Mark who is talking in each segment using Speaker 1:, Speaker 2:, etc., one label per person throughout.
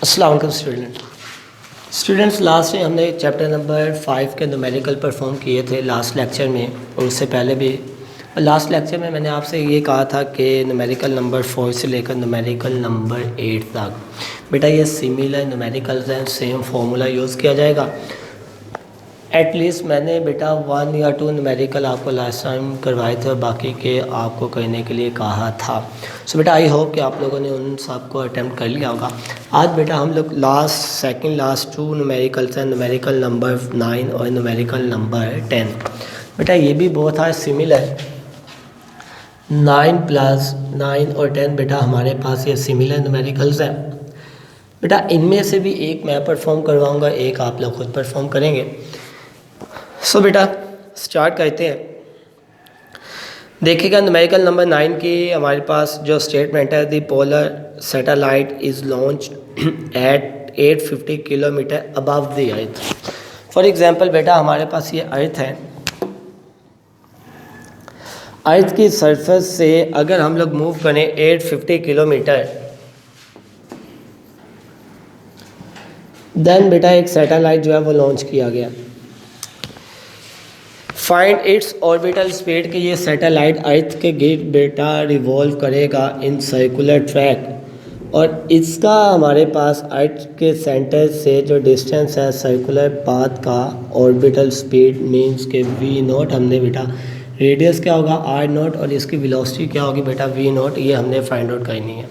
Speaker 1: अस्सलाम वालेकुम students last में हमने चैप्टर नंबर 5 के न्यूमेरिकल परफॉर्म किए थे लास्ट लेक्चर में, और उससे पहले भी लास्ट लेक्चर में मैंने आपसे ये कहा था कि न्यूमेरिकल नंबर 4 से लेकर न्यूमेरिकल नंबर 8 तक बेटा ये सिमिलर न्यूमेरिकल्स हैं, सेम फार्मूला यूज़ किया जाएगा। एटलीस्ट मैंने बेटा 1 या 2 न्यूमेरिकल आपको लास्ट टाइम करवाए थे और बाकी के आपको करने के लिए कहा था। सो बेटा आई होप कि आप लोगों ने उन सब को अटेम्प्ट कर लिया होगा। आज बेटा हम लोग लास्ट 2 न्यूमेरिकल्स हैं, न्यूमेरिकल नंबर 9 और न्यूमेरिकल नंबर 10। बेटा ये भी बहुत है सिमिलर, 9 + 9 और 10 बेटा हमारे पास ये सिमिलर न्यूमेरिकल्स हैं। बेटा इनमें से भी एक मैं परफॉर्म करवाऊँगा, एक आप लोग खुद परफॉर्म करेंगे। सो बेटा स्टार्ट करते हैं। देखिएगा न्यूमेरिकल नंबर 9 की हमारे पास जो स्टेटमेंट है, the polar satellite is launched at 850 kilometre above the earth. For example बेटा हमारे पास ये अर्थ है, अर्थ की सरफेस से अगर हम लोग मूव करें 850 किलोमीटर, देन बेटा एक सैटेलाइट जो है वो लॉन्च किया गया। फाइंड इट्स ऑर्बिटल स्पीड कि ये सैटेलाइट अर्थ के गिर्द बेटा रिवॉल्व करेगा इन सर्कुलर ट्रैक, और इसका हमारे पास अर्थ के सेंटर से जो डिस्टेंस है सर्कुलर पाथ का ऑर्बिटल स्पीड मींस के v0 हमने बेटा रेडियस क्या होगा r0 और इसकी वेलोसिटी क्या होगी बेटा v0, ये हमने फाइंड आउट करनी है।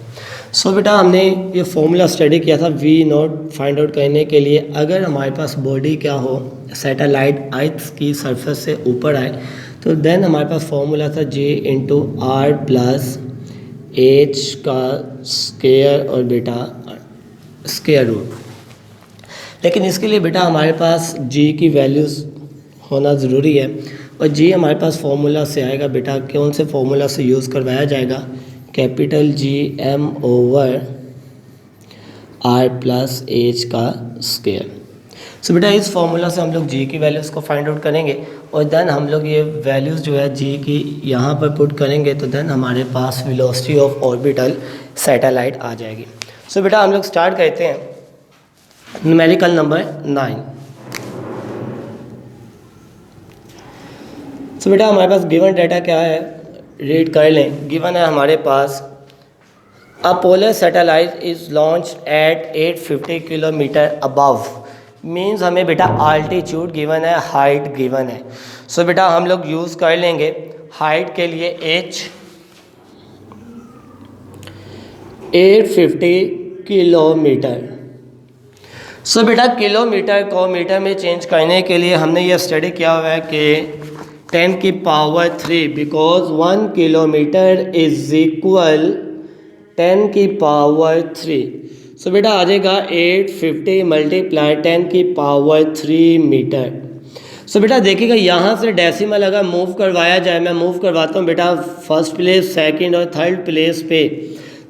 Speaker 1: सो बेटा हमने ये फॉर्मूला स्टडी किया था v0 फाइंड आउट करने के लिए। अगर हमारे पास बॉडी क्या हो, सैटेलाइट अर्थ की सरफेस से ऊपर आए, तो देन हमारे पास फॉर्मूला था g × r + h का स्क्वायर और बेटा स्क्वायर रूट। लेकिन इसके लिए बेटा हमारे पास g की वैल्यूज़ होना ज़रूरी है, और g हमारे पास फॉर्मूला से आएगा बेटा, कौन से फॉर्मूला से यूज़ करवाया जाएगा, कैपिटल G m/r + h का स्क्वायर। सो बेटा इस फॉर्मूला से हम लोग g की वैल्यूज़ को फाइंड आउट करेंगे, और देन हम लोग ये वैल्यूज़ जो है g की यहाँ पर पुट करेंगे, तो देन हमारे पास वेलोसिटी ऑफ ऑर्बिटल सैटेलाइट आ जाएगी। सो बेटा हम लोग स्टार्ट करते हैं न्यूमेरिकल नंबर 9। सो बेटा हमारे पास गिवन डाटा क्या है, रीड कर लें। गिवन है हमारे पास a polar satellite is launched at 850 kilometre above, means हमें बेटा आल्टीट्यूड गिवन है, हाइट गिवन है। सो बेटा हम लोग यूज़ कर लेंगे हाइट के लिए h 850 किलोमीटर। सो बेटा किलोमीटर को मीटर में चेंज करने के लिए हमने ये स्टडी किया हुआ है कि 10 की power 3, because 1 kilometre is equal 10 की पावर 3। सो बेटा आ जाएगा 850 × 10 की पावर 3 मीटर। सो बेटा देखिएगा यहाँ से डेसिमल अगर मूव करवाया जाए, मैं मूव करवाता हूँ बेटा फर्स्ट प्लेस, सेकंड और थर्ड प्लेस पे,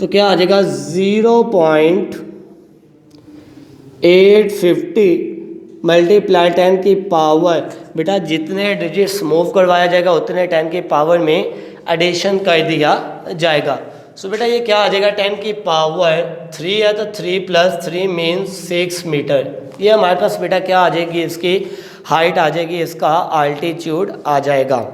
Speaker 1: तो क्या आ जाएगा 0.850 × 10 की पावर, बेटा जितने डिजिट्स मूव करवाया जाएगा उतने 10 की पावर में एडिशन कर दिया जाएगा। सो बेटा ये क्या आ जाएगा, 10 की पावर 3 है तो 3 + 3 मीन्स 6 मीटर। ये हमारे पास बेटा क्या आ जाएगी, इसकी हाइट आ जाएगी, इसका आल्टीट्यूड आ जाएगा।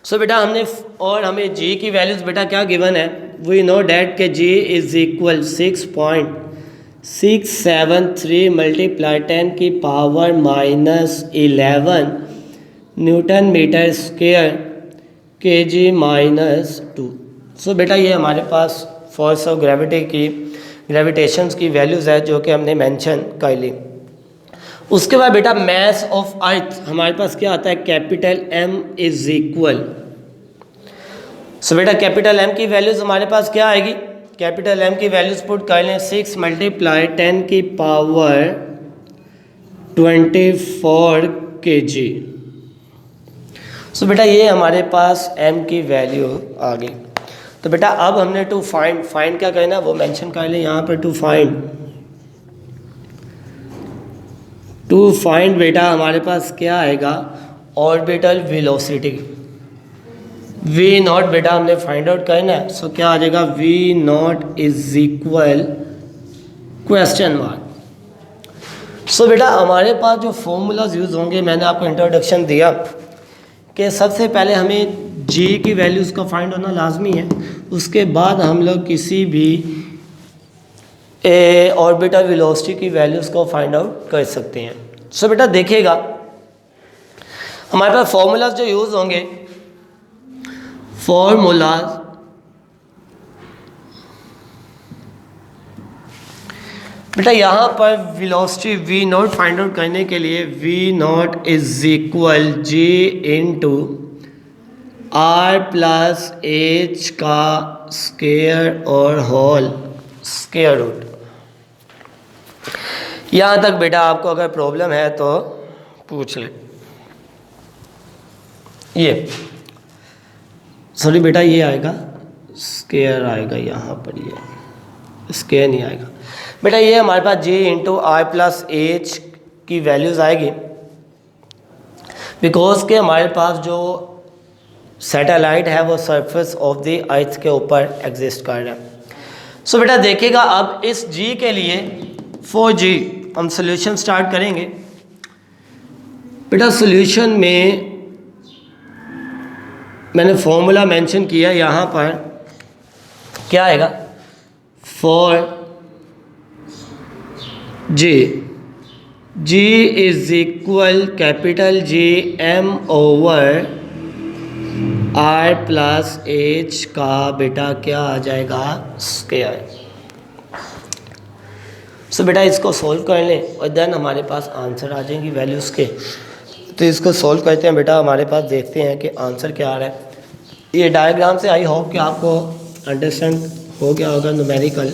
Speaker 1: सो बेटा हमने और हमें g की वैल्यूज़ बेटा क्या गिवन है, वी नो डैट के g इज़ इक्वल 6.673 × 10 की power -11 newton metre square kg -2। So बेटा ये हमारे पास फोर्स ऑफ ग्रेविटी की ग्रेविटेशंस की वैल्यूज़ है जो कि हमने मेंशन कर ली। उसके बाद बेटा मास ऑफ अर्थ हमारे पास क्या आता है, कैपिटल M इज़ इक्वल। सो बेटा कैपिटल M की वैल्यूज़ हमारे पास क्या आएगी, कैपिटल M की वैल्यूज़ पुट कर लें 6 × 10 की पावर 24 kg। सो बेटा ये हमारे पास M की वैल्यू आ गई। तो बेटा अब हमने टू फाइंड क्या करना है वो मेंशन कर लें यहाँ पर, टू फाइंड बेटा हमारे पास क्या आएगा, ऑर्बिटल वेलोसिटी v0 बेटा हमने फाइंड आउट करना है। सो क्या आ जाएगा, v0 is equal question mark. So बेटा हमारे पास जो फॉर्मूलाज यूज़ होंगे, मैंने आपको इंट्रोडक्शन दिया कि सबसे पहले हमें जी की वैल्यूज़ का फाइंड होना लाजमी है, उसके बाद हम लोग किसी भी ऑर्बिटल वेलोसिटी की वैल्यूज़ को फाइंड आउट कर सकते हैं। सो बेटा देखिएगा हमारे पास फॉर्मूलाज जो यूज़ होंगे, फॉर्मूलाज बेटा यहाँ पर velocity V naught find out करने के लिए V naught is equal G into R plus H का स्क्वायर और होल स्क्वायर रूट। यहाँ तक बेटा आपको अगर प्रॉब्लम है तो पूछ ले। ये सॉरी बेटा ये आएगा स्क्वायर आएगा, यहाँ पर ये स्क्वायर नहीं आएगा बेटा। ये हमारे पास J into R plus H की वैल्यूज़ आएगी, बिकॉज के हमारे पास जो सैटेलाइट है वो सरफेस ऑफ द अर्थ के ऊपर एग्जिस्ट कर रहा है। सो बेटा देखिएगा अब इस जी के लिए फॉर जी हम सोल्यूशन स्टार्ट करेंगे। बेटा सोल्यूशन में मैंने फॉर्मूला मेंशन किया, यहाँ पर क्या आएगा for G is equal capital G M over R plus H का बेटा क्या आ जाएगा स्क्वायर। सो बेटा इसको सॉल्व कर लें और देन हमारे पास आंसर आ जाएंगी वैल्यूज़ के। तो इसको सॉल्व करते हैं बेटा, हमारे पास देखते हैं कि आंसर क्या आ रहा है। ये डायग्राम से आई होप कि आपको अंडरस्टैंड हो गया होगा न्यूमेरिकल।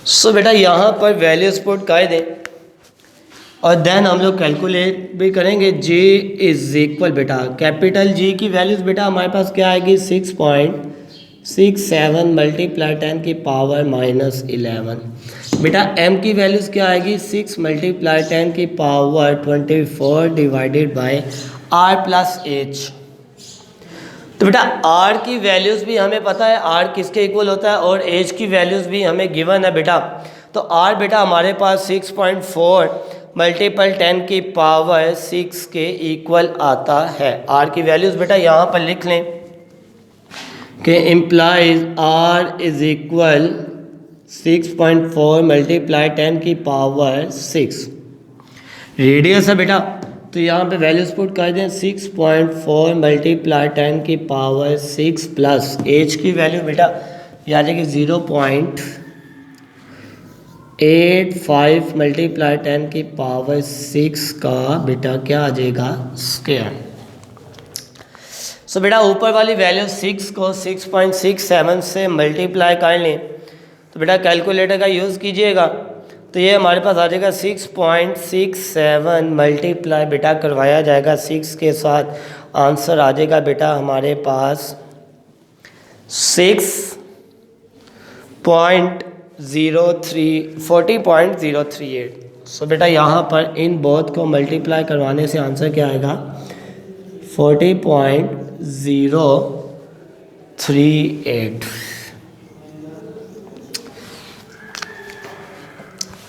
Speaker 1: सो बेटा यहाँ पर वैल्यूज पुट कर दें और देन हम लोग कैलकुलेट भी करेंगे। J इज इक्वल बेटा कैपिटल G की वैल्यूज बेटा हमारे पास क्या आएगी 6.67 मल्टीप्लाई 10 की पावर -11। बेटा M की वैल्यूज क्या आएगी 6 मल्टीप्लाई 10 की power 24 divided by R plus H। तो बेटा R की वैल्यूज़ भी हमें पता है R किसके इक्वल होता है और H की वैल्यूज़ भी हमें गिवन है बेटा। तो R बेटा हमारे पास 6.4 मल्टीपल 10 की पावर 6 के इक्वल आता है। R की वैल्यूज़ बेटा यहाँ पर लिख लें कि implies R is equal 6.4 multiply 10 की पावर 6। रेडियस है बेटा तो यहाँ पे वैल्यूज पुट कर दें 6.4 मल्टीप्लाई 10 की पावर 6 प्लस एच की वैल्यू बेटा ये आ जाएगी 0.85 मल्टीप्लाई 10 की पावर 6 का बेटा क्या आ जाएगा स्क्वायर। सो बेटा ऊपर वाली वैल्यू 6 को 6.67 से मल्टीप्लाई कर लें तो बेटा कैलकुलेटर का यूज़ कीजिएगा तो ये हमारे पास आ जाएगा 6.67 मल्टीप्लाई बेटा करवाया जाएगा 6 के साथ, आंसर आ जाएगा बेटा हमारे पास 40.038। सो बेटा यहाँ पर इन बोथ को मल्टीप्लाई करवाने से आंसर क्या आएगा 40.038।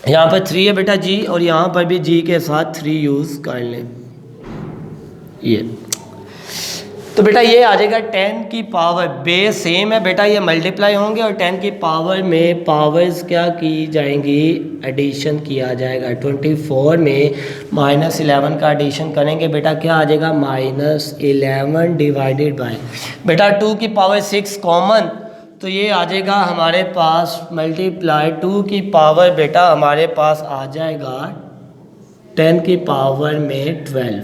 Speaker 1: यहाँ पर 3 है बेटा जी और यहाँ पर भी जी के साथ 3 यूज़ कर लें ये। तो बेटा ये आ जाएगा 10 की पावर बेस सेम है बेटा, ये मल्टीप्लाई होंगे और 10 की पावर में पावर्स क्या की जाएंगी एडिशन किया जाएगा। 24 में -11 का एडिशन करेंगे बेटा क्या आ जाएगा -11 डिवाइडेड बाय बेटा 2 की पावर 6 कॉमन तो ये आ जाएगा हमारे पास मल्टीप्लाई 2 की पावर बेटा हमारे पास आ जाएगा 10 की पावर में 12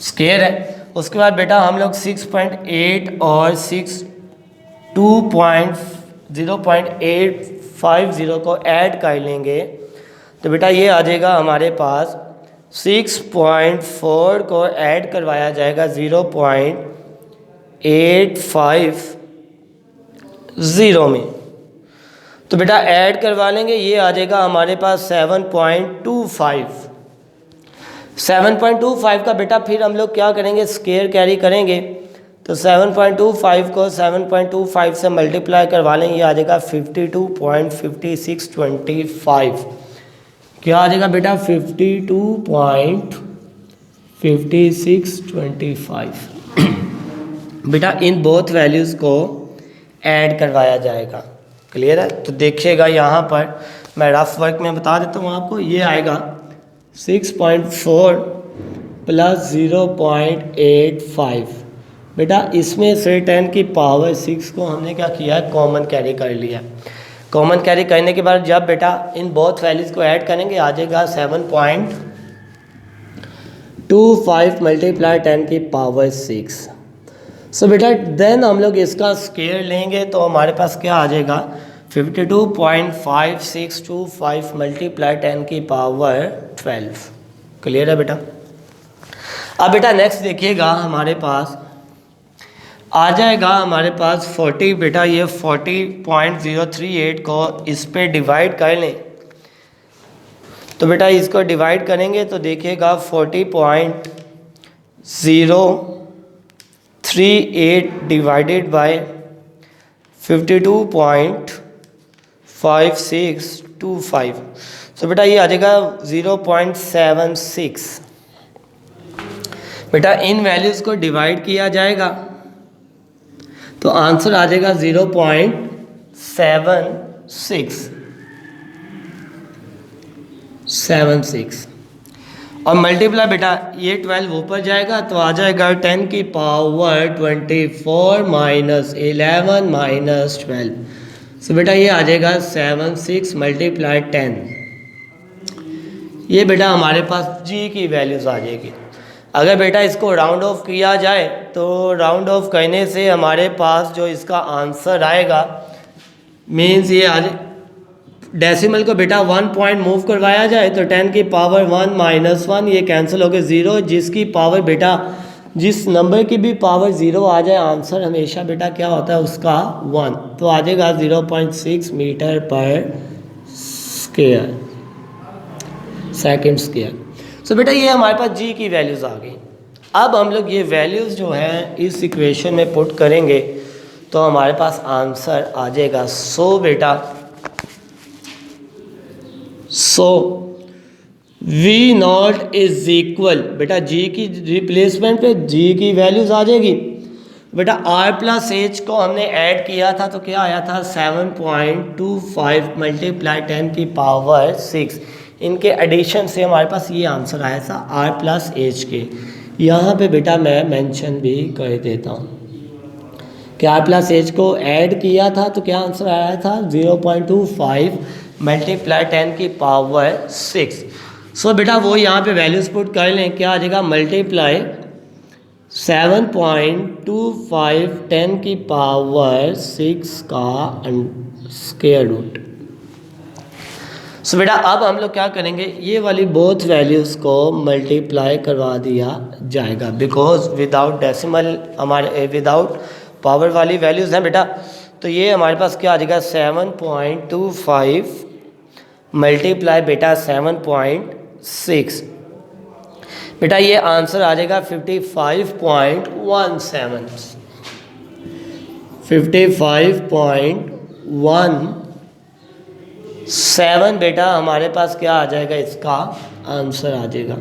Speaker 1: स्क्वायर है। उसके बाद बेटा हम लोग 6.8 और 0.850 को ऐड कर लेंगे तो बेटा ये आ जाएगा हमारे पास 6.4 को ऐड करवाया जाएगा 0.850 में तो बेटा ऐड करवा लेंगे ये आ जाएगा हमारे पास 7.25 का बेटा फिर हम लोग क्या करेंगे स्क्वायर कैरी करेंगे तो 7.25 को 7.25 से मल्टीप्लाई करवा लें, ये आ जाएगा 52.5625। क्या आ जाएगा बेटा? 52.5625। बेटा इन बोथ वैल्यूज़ को ऐड करवाया जाएगा। क्लियर है? तो देखिएगा यहाँ पर मैं रफ वर्क में बता देता हूँ आपको। ये आएगा 6.4 प्लस 0.85। बेटा इसमें से 10 की पावर 6 को हमने क्या किया है? कॉमन कैरी कर लिया। कॉमन कैरी करने के बाद जब बेटा इन बोथ वैल्यूज़ को ऐड करेंगे आ जाएगा 7.25 मल्टीप्लाई 10 की पावर 6। सो बेटा देन हम लोग इसका स्क्वायर लेंगे तो हमारे पास क्या आ जाएगा? 52.5625 मल्टीप्लाई 10 की पावर 12। क्लियर है बेटा? अब बेटा नेक्स्ट देखिएगा हमारे पास आ जाएगा हमारे पास 40। बेटा ये 40.038 को इस पे डिवाइड कर लें तो बेटा इसको डिवाइड करेंगे तो देखिएगा 40.038 डिवाइडेड बाय 52.5625। तो बेटा ये आ जाएगा 0.76। बेटा इन वैल्यूज़ को डिवाइड किया जाएगा तो आंसर आ जाएगा 0.76 और मल्टीप्लाई बेटा ये 12 ऊपर जाएगा तो आ जाएगा 10 की पावर 24 माइनस 11 माइनस 12। सो बेटा ये आ जाएगा 76 मल्टीप्लाई 10। ये बेटा हमारे पास जी की वैल्यूज़ आ जाएगी। अगर बेटा इसको राउंड ऑफ किया जाए तो राउंड ऑफ करने से हमारे पास जो इसका आंसर आएगा मीन्स ये आज डेसिमल को बेटा 1 पॉइंट मूव करवाया जाए तो 10 की पावर 1 माइनस 1 ये कैंसिल हो गए 0। जिसकी पावर बेटा जिस नंबर की भी पावर 0 आ जाए आंसर हमेशा बेटा क्या होता है उसका 1। तो आ जाएगा 0.6 मीटर पर स्क्वायर सेकंड स्क्वायर। सो बेटा ये हमारे पास जी की वैल्यूज़ आ गई। अब हम लोग ये वैल्यूज़ जो हैं इस इक्वेशन में पुट करेंगे तो हमारे पास आंसर आ जाएगा 100 बेटा। So V naught is equal बेटा जी की रिप्लेसमेंट पे जी की वैल्यूज़ आ जाएगी। बेटा आर प्लस एच को हमने ऐड किया था तो क्या आया था 7.25 मल्टीप्लाई 10 की पावर 6। इनके एडिशन से हमारे पास ये आंसर आया था आर प्लस एच के। यहाँ पे बेटा मैं मेंशन भी कर देता हूँ कि आर प्लस एच को ऐड किया था तो क्या आंसर आया था 0.25 मल्टीप्लाई 10 की पावर 6। सो बेटा वो यहाँ पे वैल्यूज पुट कर लें। क्या आ जाएगा? मल्टीप्लाई 7.25 10 की पावर 6 का स्क्वायर रूट। सो बेटा अब हम लोग क्या करेंगे ये वाली बोथ वैल्यूज़ को मल्टीप्लाई करवा दिया जाएगा बिकॉज विदाउट डेसिमल हमारे विदाउट पावर वाली वैल्यूज़ हैं बेटा। तो ये हमारे पास क्या आ जाएगा 7.25 मल्टीप्लाई बेटा 7.6 बेटा ये आंसर आ जाएगा 55.17 बेटा हमारे पास क्या आ जाएगा इसका आंसर आ जाएगा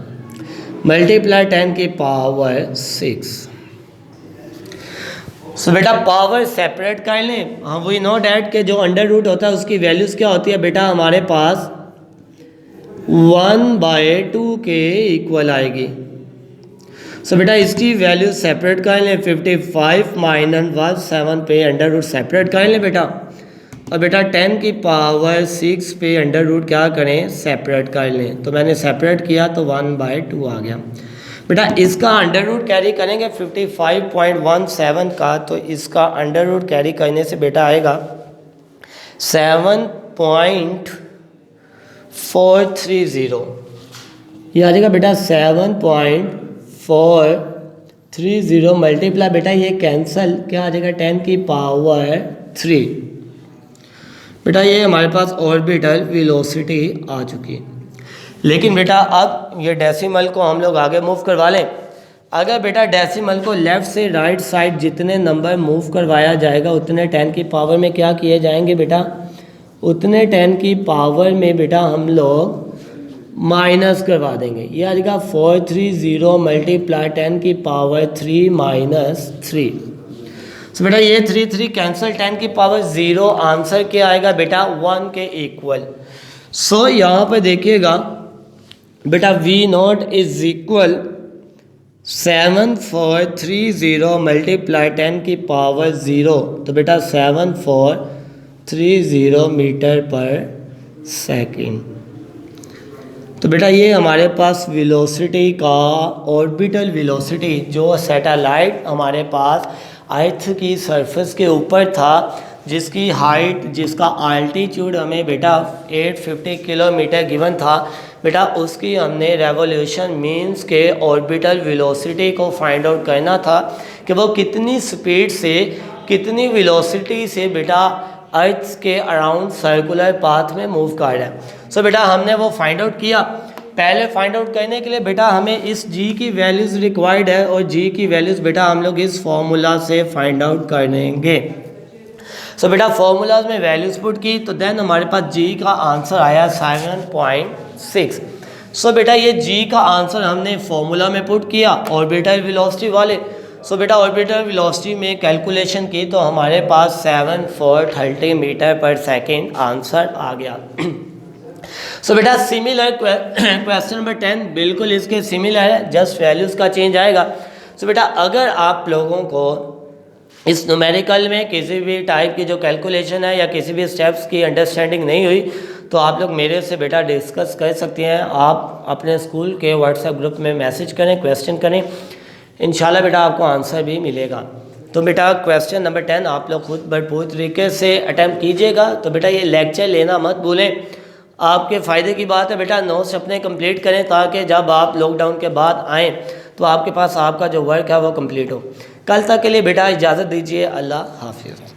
Speaker 1: मल्टीप्लाई 10 की पावर 6। सो बेटा पावर सेपरेट कर लें। हाँ वी नो डैट के जो अंडर रूट होता है उसकी वैल्यूज़ क्या होती है बेटा हमारे पास 1/2 के इक्वल आएगी। सो बेटा इसकी वैल्यू सेपरेट कर लें 55 माइनस 7 पे अंडर रूट सेपरेट कर लें बेटा। और बेटा 10 की पावर 6 पे अंडर रूट क्या करें सेपरेट कर लें। तो मैंने सेपरेट किया तो 1/2 आ गया। बेटा इसका अंडर रूट कैरी करेंगे 55.17 का तो इसका अंडर रूट कैरी करने से बेटा आएगा 7.430। ये आ जाएगा बेटा 7.430 मल्टीप्लाई बेटा ये कैंसल क्या आ जाएगा 10 की पावर 3। बेटा ये हमारे पास ऑर्बिटल वेलोसिटी आ चुकी है। लेकिन बेटा अब ये डेसिमल को हम लोग आगे मूव करवा लें। अगर बेटा डेसिमल को लेफ़्ट से राइट साइड जितने नंबर मूव करवाया जाएगा उतने 10 की पावर में क्या किए जाएंगे बेटा, उतने 10 की पावर में बेटा हम लोग माइनस करवा देंगे। ये आ जाएगा 430 मल्टीप्लाई 10 की पावर 3 माइनस 3। तो बेटा ये 3 कैंसिल, 10 की पावर 0, आंसर क्या आएगा बेटा 1 के इक्वल। सो यहाँ पर देखिएगा बेटा V0 इज इक्वल 7430 मल्टीप्लाई 10 की पावर 0, तो बेटा 7430 मीटर पर सेकेंड। तो बेटा ये हमारे पास वेलोसिटी का ऑर्बिटल वेलोसिटी जो सैटेलाइट हमारे पास अर्थ की सरफेस के ऊपर था, जिसकी हाइट, जिसका आल्टीट्यूड हमें बेटा 850 किलोमीटर गिवन था बेटा, उसकी हमने रेवोल्यूशन मीन्स के ऑर्बिटल वेलोसिटी को फाइंड आउट करना था कि वो कितनी स्पीड से, कितनी वेलोसिटी से बेटा अर्थ के अराउंड सर्कुलर पाथ में मूव कर रहा है। सो बेटा हमने वो फाइंड आउट किया। पहले फाइंड आउट करने के लिए बेटा हमें इस जी की वैल्यूज़ रिक्वायर्ड है, और जी की वैल्यूज़ बेटा हम लोग इस फॉर्मूला से फाइंड आउट करेंगे। सो बेटा फॉर्मूलाज में वैल्यूज़ पुट की तो देन हमारे पास जी का आंसर आया 7.6। सो बेटा ये जी का आंसर हमने फॉर्मूला में पुट किया ऑर्बिटल वेलोसिटी वाले। सो बेटा ऑर्बिटल वेलोसिटी में कैलकुलेशन की तो हमारे पास 7430 मीटर पर सेकेंड आंसर आ गया। सो बेटा सिमिलर क्वेश्चन नंबर 10 बिल्कुल इसके सिमिलर है, जस्ट वैल्यूज़ का चेंज आएगा। सो बेटा अगर आप लोगों को इस न्यूमेरिकल में किसी भी टाइप की जो कैलकुलेशन है या किसी भी स्टेप्स की अंडरस्टैंडिंग नहीं हुई तो आप लोग मेरे से बेटा डिस्कस कर सकते हैं। आप अपने स्कूल के व्हाट्सएप ग्रुप में मैसेज करें, क्वेश्चन करें, इंशाल्लाह बेटा आपको आंसर भी मिलेगा। तो बेटा क्वेश्चन नंबर 10 आप लोग खुद भरपूर तरीके से अटैम्प्ट कीजिएगा। तो बेटा ये लेक्चर लेना मत भूलें, आपके फ़ायदे की बात है बेटा। नोट्स अपने कंप्लीट करें ताकि जब आप लॉकडाउन के बाद आएँ तो आपके पास आपका जो वर्क है वो कंप्लीट हो। कल तक के लिए बेटा इजाज़त दीजिए। अल्लाह हाफिज़।